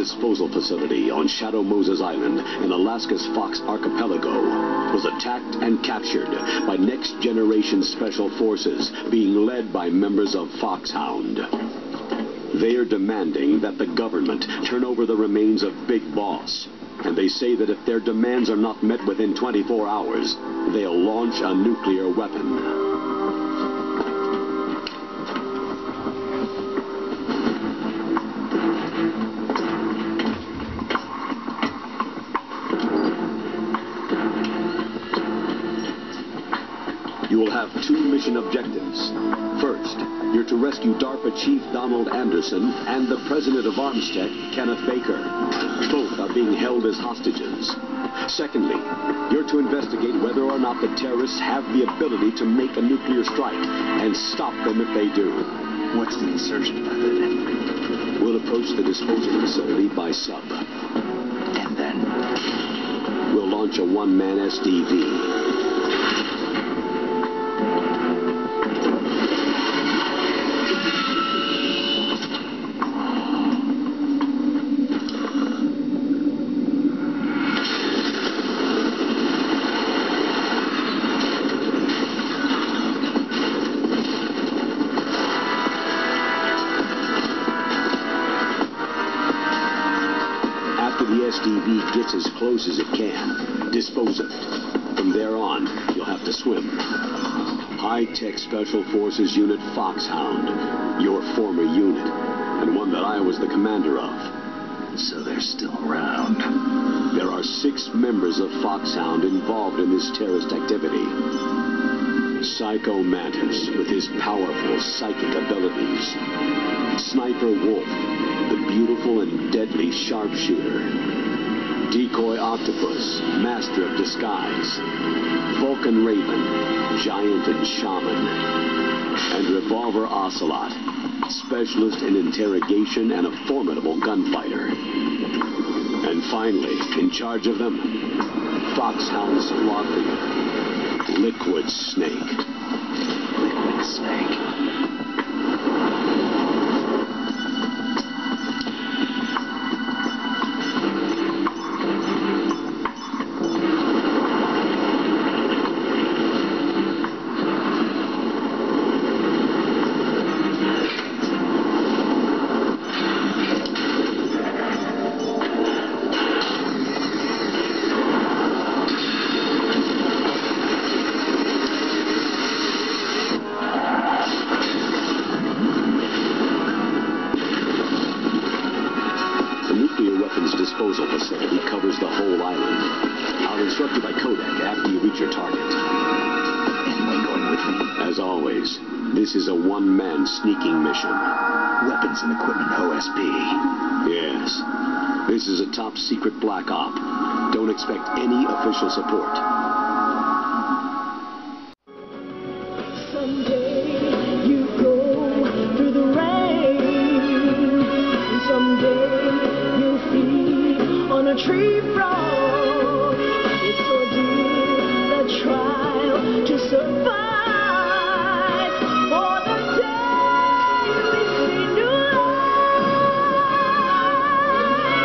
disposal facility on Shadow Moses Island in Alaska's Fox Archipelago was attacked and captured by next-generation special forces being led by members of Foxhound. They are demanding that the government turn over the remains of Big Boss. And they say that if their demands are not met within 24 hours, they'll launch a nuclear weapon. You will have two mission objectives. First, you're to rescue DARPA Chief Donald Anderson and the President of Armstech, Kenneth Baker. Both are being held as hostages. Secondly, you're to investigate whether or not the terrorists have the ability to make a nuclear strike and stop them if they do. What's the insertion method? We'll approach the disposal facility by sub. And then? We'll launch a one-man SDV. The SDV gets as close as it can. Dispose of it. From there on, you'll have to swim. High-Tech Special Forces Unit Foxhound, your former unit, and one that I was the commander of. So they're still around. There are 6 members of Foxhound involved in this terrorist activity. Psycho Mantis, with his powerful psychic abilities. Sniper Wolf, the beautiful and deadly sharpshooter. Decoy Octopus, master of disguise. Vulcan Raven, giant and shaman. And Revolver Ocelot, specialist in interrogation and a formidable gunfighter. And finally, in charge of them, Foxhound squad leader, Liquid Snake. Liquid Snake. Disposal facility covers the whole island. I'll instruct you by codec after you reach your target. Anyone going with me? As always, this is a one-man sneaking mission. Weapons and equipment OSP. Yes. This is a top-secret black op. Don't expect any official support. Someday you go through the rain. Someday you'll feed on a tree frog. It's ordeal, the trial to survive. For the day we see new life.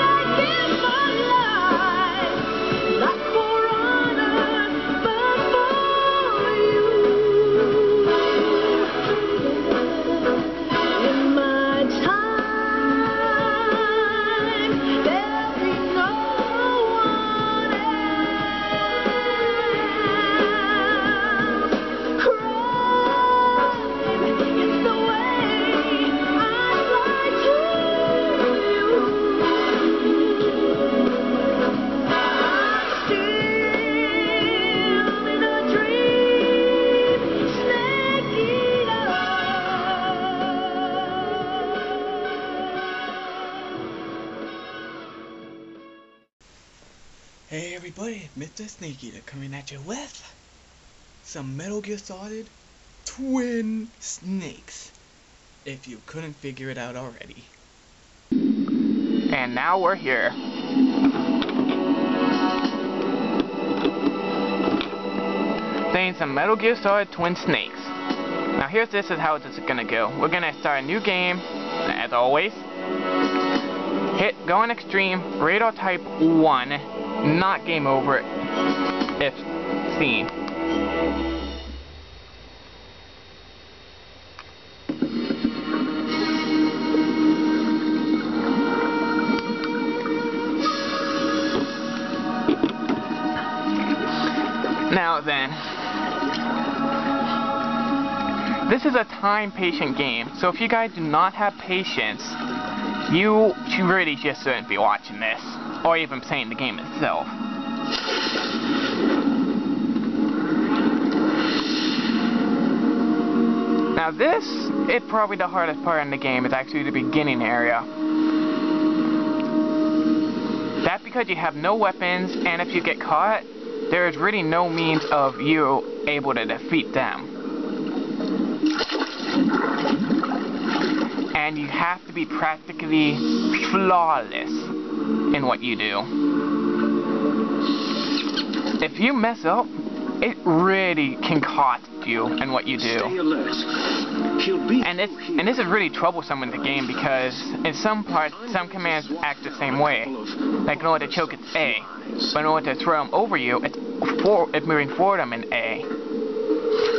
I give my life, not for honor, but for you. In my time, there'll be no one else. Crime is the way I lie to you. I'm still in a dream, snake eater. Hey everybody, Mr. Snake Eater coming at you with some Metal Gear Solid Twin Snakes, if you couldn't figure it out already. And now we're here. Playing some Metal Gear Solid Twin Snakes. Now this is how this is gonna go. We're gonna start a new game, as always. Go on extreme, radar type 1, not game over if seen. Now then, this is a time-patient game, so if you guys do not have patience, you really just shouldn't be watching this, or even playing the game itself. Now this is probably the hardest part in the game, is actually the beginning area. That's because you have no weapons, and if you get caught, there is really no means of you able to defeat them. And you have to be practically flawless in what you do. If you mess up, it really can cost you in what you do. Stay alert. He'll be And this is really troublesome in the game because in some parts, some commands act the same way. Like in order to choke, it's A. But in order to throw them over you, it's moving forward them in A.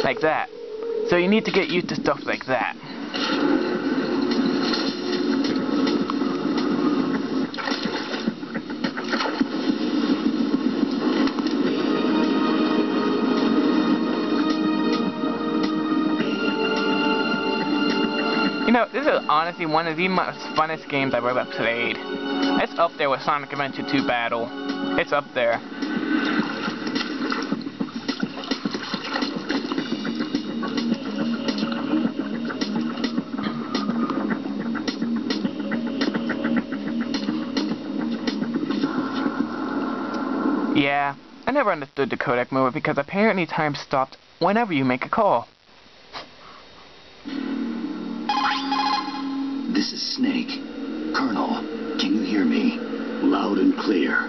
Like that. So you need to get used to stuff like that. You know, this is honestly one of the most funnest games I've ever played. It's up there with Sonic Adventure 2 Battle. It's up there. Yeah, I never understood the codec mode because apparently time stopped whenever you make a call. This is Snake. Colonel, can you hear me? loud and clear.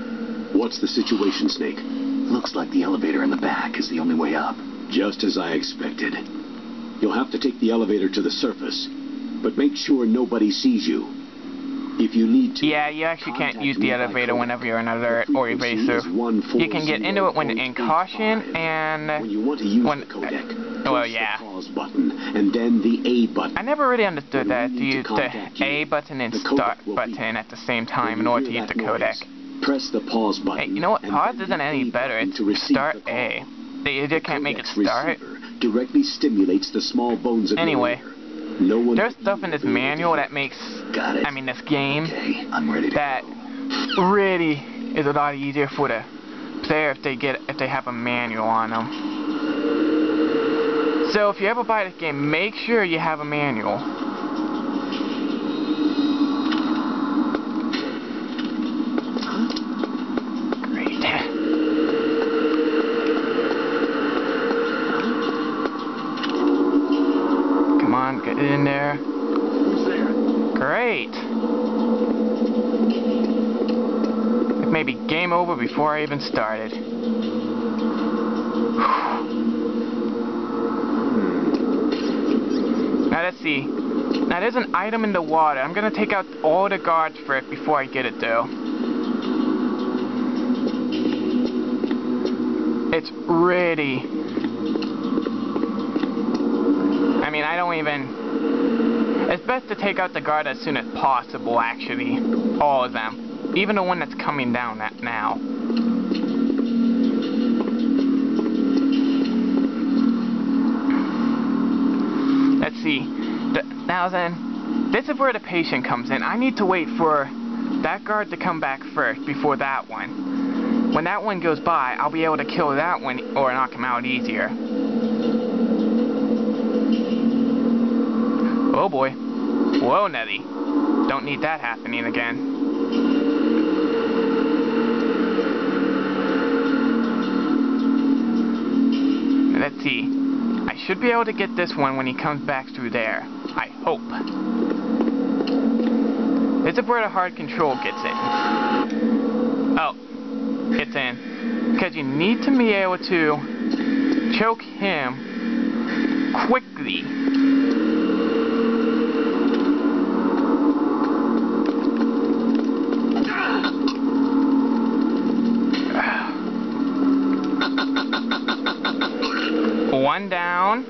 What's the situation, Snake? Looks like the elevator in the back is the only way up. Just as I expected. You'll have to take the elevator to the surface, but make sure nobody sees you. If you need to... Yeah, you actually can't use the elevator whenever you're in alert or evasive. You can get into it when in caution and... When you want to use the codec, well, press yeah. the pause button and then the A button. I never really understood that, to use the A button and start button at the same time in order to use the codec. Press the pause button. Hey, you know what? Pause isn't any better. It's start A. They just can't make it start. Directly stimulates the small bones of Anyway, no one there's stuff in this manual that makes, this game, Okay, I'm ready to that go. really is a lot easier for the player if they have a manual on them. So if you ever buy this game, make sure you have a manual. Great. Come on, get it in there. Who's there? Great. It may be game over before I even started. Now let's see. Now there's an item in the water. I'm gonna take out all the guards first before I get it though. It's really... I don't even... It's best to take out the guard as soon as possible, actually. All of them. Even the one that's coming down now. Let's see. Now then, this is where the patient comes in. I need to wait for that guard to come back first before that one. When that one goes by, I'll be able to kill that one or knock him out easier. Oh boy. Whoa, Nettie. Don't need that happening again. Let's see. I should be able to get this one when he comes back through there. I hope. This is where the hard control gets it. Oh. It's in. Because you need to be able to choke him quickly. 1 down,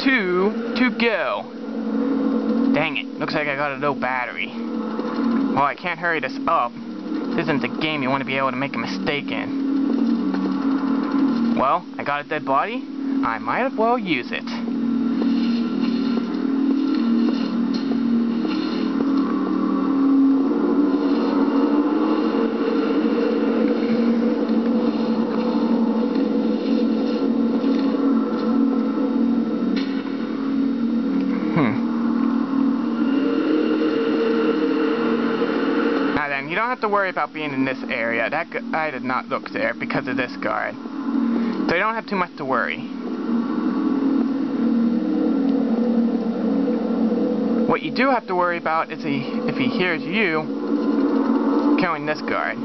2 to go. Dang it, looks like I got a low battery. Well, I can't hurry this up. This isn't the game you want to be able to make a mistake in. Well, I got a dead body. I might as well use it. Now then, you don't have to worry about being in this area. That I did not look there because of this guard. So you don't have too much to worry. What you do have to worry about is if he hears you killing this guard.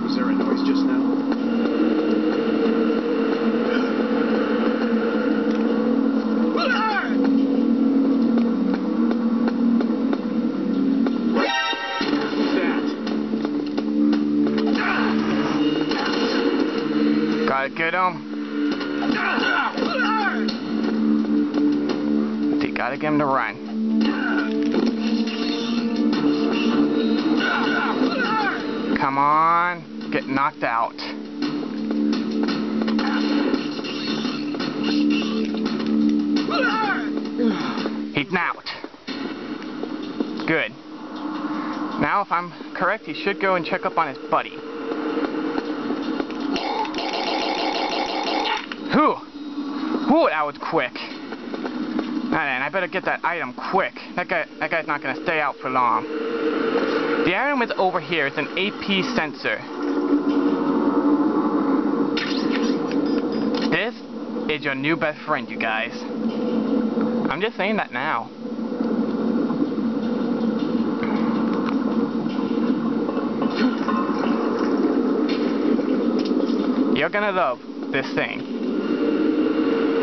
Was there a noise just now? Gotta get him. You gotta get him to run. Come on, get knocked out. He's out. Good. Now, if I'm correct, he should go and check up on his buddy. Whew, that was quick. Now then, I better get that item quick. That guy's not gonna stay out for long. The item is over here. It's an AP sensor. This is your new best friend, you guys. I'm just saying that now. You're gonna love this thing.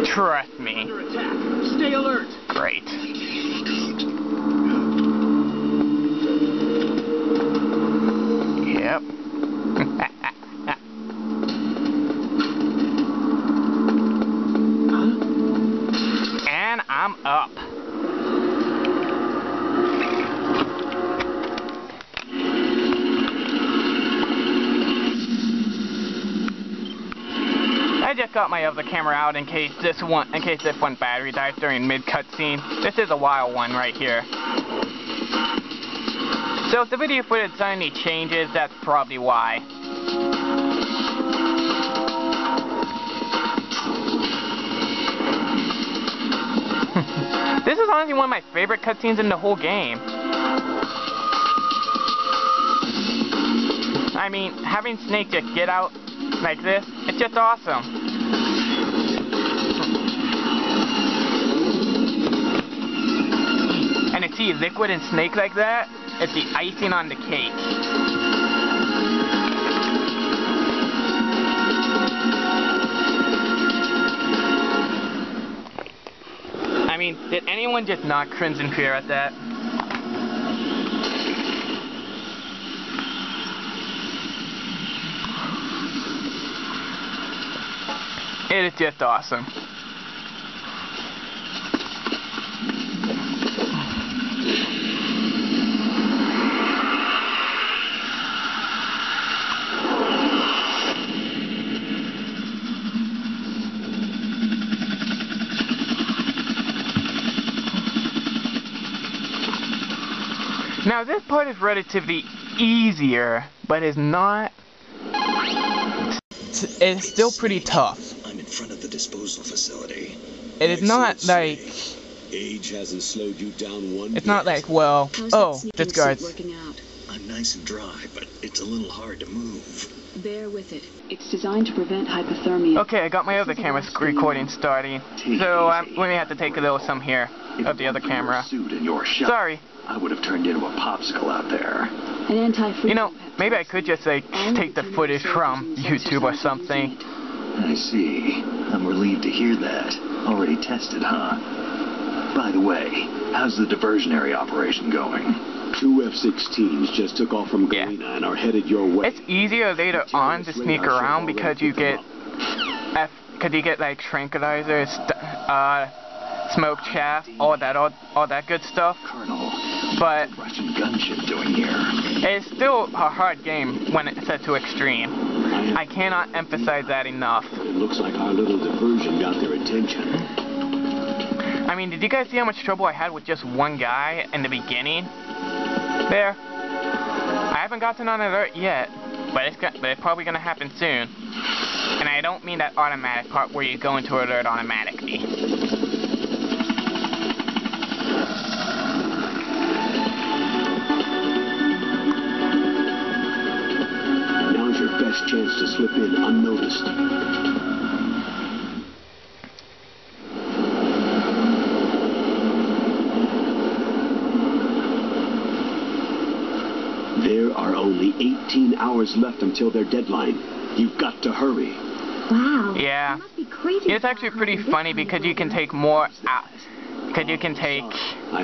Trust me. Under attack. Stay alert. Great. Yep. And I'm up. I just got my other camera out in case this one battery dies during mid cutscene. This is a wild one right here. So if the video footage suddenly changes, that's probably why. This is honestly one of my favorite cutscenes in the whole game. I mean, having Snake just get out like this, it's just awesome. And to see Liquid and Snake like that, it's the icing on the cake. I mean, did anyone just not crimson fear at that? It is just awesome. Now this part is relatively easier, but it's not. It's still pretty tough. I'm in front of the disposal facility. It is not like. Age hasn't slowed you down one It's not like, well, oh, this guy's. Working out. I'm nice and dry, but it's a little hard to move. Bear with it. It's designed to prevent hypothermia. Okay, I got my other camera recording starting, so we may have to take a little some here of the other camera. Suit in your shop, Sorry. I would have turned into a popsicle out there. An anti-freezing You know, peptide. maybe I could just like take the footage from YouTube or something. I see. I'm relieved to hear that. Already tested, huh? By the way, how's the diversionary operation going? 2 F-16s just took off from Yeah. Galena and are headed your way. It's easier later on to sneak around because you get like tranquilizers, smoke chaff, all that good stuff. Colonel, But what's Russian gunship doing here? it's still a hard game when it's set to extreme. I cannot emphasize that enough. It looks like our little diversion got their attention. I mean, did you guys see how much trouble I had with just one guy in the beginning? There. I haven't gotten on alert yet, but it's probably gonna happen soon. And I don't mean that automatic part where you go into alert automatically. Now's your best chance to slip in unnoticed. There are only 18 hours left until their deadline. You've got to hurry. Wow. Yeah. It must be crazy. It's actually pretty funny because you can take more out. Because you can take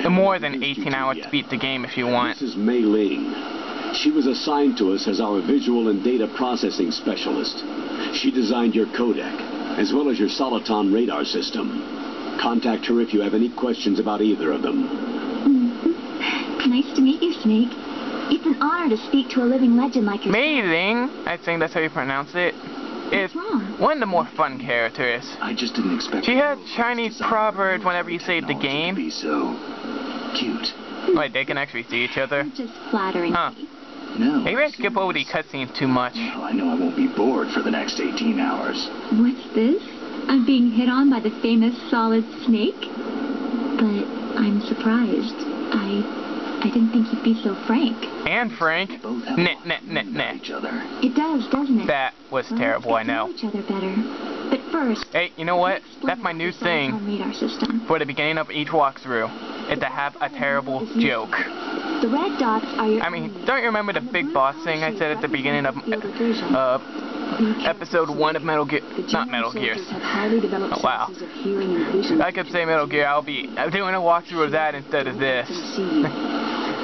more than 18 hours to beat the game if you want. This is Mei Ling. She was assigned to us as our visual and data processing specialist. She designed your codec, as well as your Soliton radar system. Contact her if you have any questions about either of them. Nice to meet you, Snake. It's an honor to speak to a living legend like yourself. Mei Ling, I think that's how you pronounce it, is one of the more fun characters. I just didn't expect. She has Chinese proverbs whenever you save the To game. be so cute. Wait, they can actually see each other? You're just flattering Huh. me. No. Maybe I skip over the cutscenes too much. Well, I know I won't be bored for the next 18 hours. What's this? I'm being hit on by the famous Solid Snake? But I'm surprised. I didn't think you'd be so frank. And Frank. Both have Nah, a lot nah, to nah, learn nah. about each other. It does, doesn't it? That was Well, terrible, I let's get to know. know each other better. But first, Hey, you know what? explain That's my about new the thing Soliton radar system. for the beginning of each walkthrough. Is to have a terrible joke. The red dots are your I mean, enemies. don't you remember the And big blue boss color thing I shades said at the beginning of represent the field of vision. Be careful, episode 1 of Metal Gear? The Not General Metal Gears. soldiers have highly developed Oh, wow. senses of hearing and vision. I could say Metal Gear. I'm doing a walkthrough of that instead of this.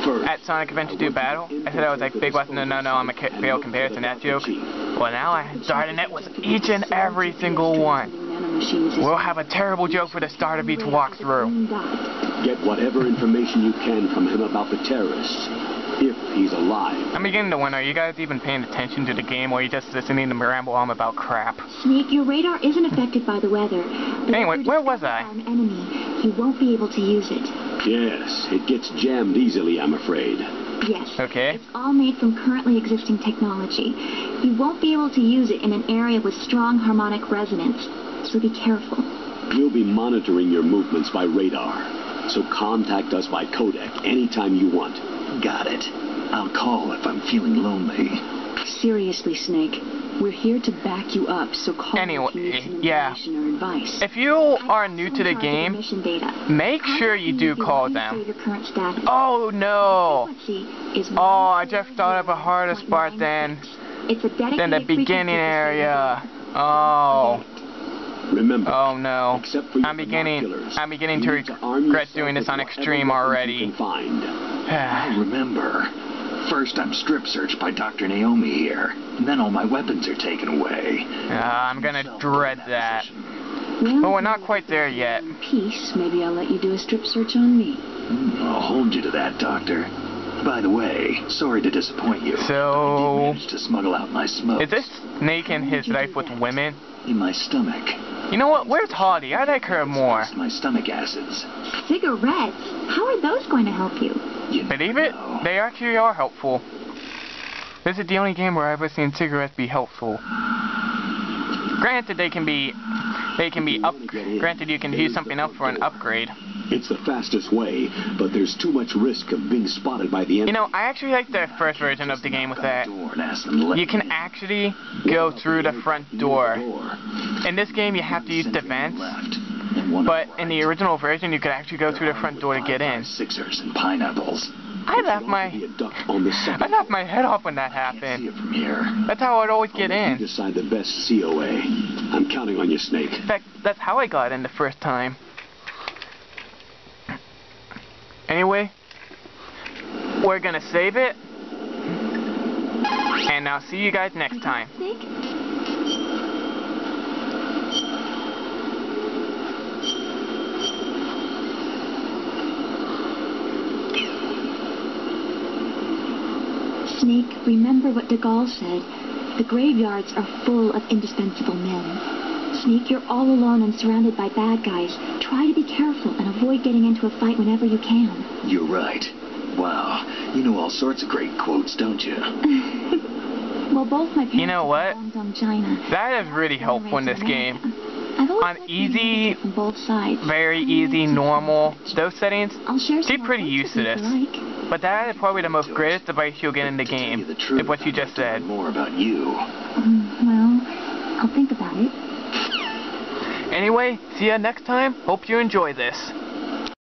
First, At Sonic Adventure 2 Battle, I said I was like big boss. No, I'm a failed comparison. That joke. Well, now I'm starting it with each and every single one. We'll have a terrible joke for the start of each walkthrough. get whatever information you can from him about the terrorists, if he's alive. I'm beginning to wonder, are you guys even paying attention to the game, or are you just listening to me ramble on about crap? Snake, your radar isn't affected by the weather. But Anyway, if you're where was discovered I? by an enemy, you won't be able to use it. Yes, it gets jammed easily, I'm afraid. Yes. Okay. It's all made from currently existing technology. You won't be able to use it in an area with strong harmonic resonance, so be careful. We'll be monitoring your movements by radar, so contact us by codec anytime you want. Got it. I'll call if I'm feeling lonely. Seriously, Snake. We're here to back you up, so call Anyway, if you need some yeah. information or advice. If you are new to the game, Mission data. make sure you do call them. Your current status. Oh no! Frequency is Oh, I just thought of a harder part than It's a dedicated the frequency beginning for area. saving Oh. Remember, Oh no. except for your I'm beginning binoculars, to you need arm regret yourself doing this with on whatever extreme weapons already. You can find. I remember. First, I'm strip searched by Dr. Naomi here, and then all my weapons are taken away. I'm gonna dread that. Well, But we're not quite there yet. in peace, maybe I'll let you do a strip search on me. I'll hold you to that, Doctor. By the way, sorry to disappoint you. I So, did manage to smuggle out my smoke is this Snake in his life with women? in my stomach. You know what? Where's Hardy? I like her more. It's my stomach acids. Cigarettes? How are those going to help you? You Believe it? know. They actually are helpful. This is the only game where I've ever seen cigarettes be helpful. Granted, they can be up. Granted, you can use something up for an upgrade. It's the fastest way, but there's too much risk of being spotted by the enemy. You know, I actually like the first version of the game with that. Door and ask them to let You can me. actually go through the front door. In this game, you have to use the Sentry vents, left, and one but on in right. the original version, you could actually go through the front door to get in. Sixers and pineapples. I laughed my head off when that See happened. it from here. That's how I'd always get You in. decide the best COA. I'm counting on you, Snake. In fact, that's how I got in the first time. Anyway, we're gonna save it. And I'll see you guys next time. Snake? Snake, remember what de Gaulle said. The graveyards are full of indispensable men. Snake, you're all alone and surrounded by bad guys. Try to be careful and avoid getting into a fight whenever you can. You're right. Wow, you know all sorts of great quotes, don't you? Well, both my parents You know what? belonged on China. That is really helpful in this game. I've always On liked easy, reading from both sides. Very easy, normal, those settings, I'll share some get more pretty quotes used to with this. you if you like. But that is probably the most greatest device you'll get in the To tell game, you the truth, if what you I'd just like to learn said. more about you. Well, I'll think about it. Anyway, see ya next time. Hope you enjoy this.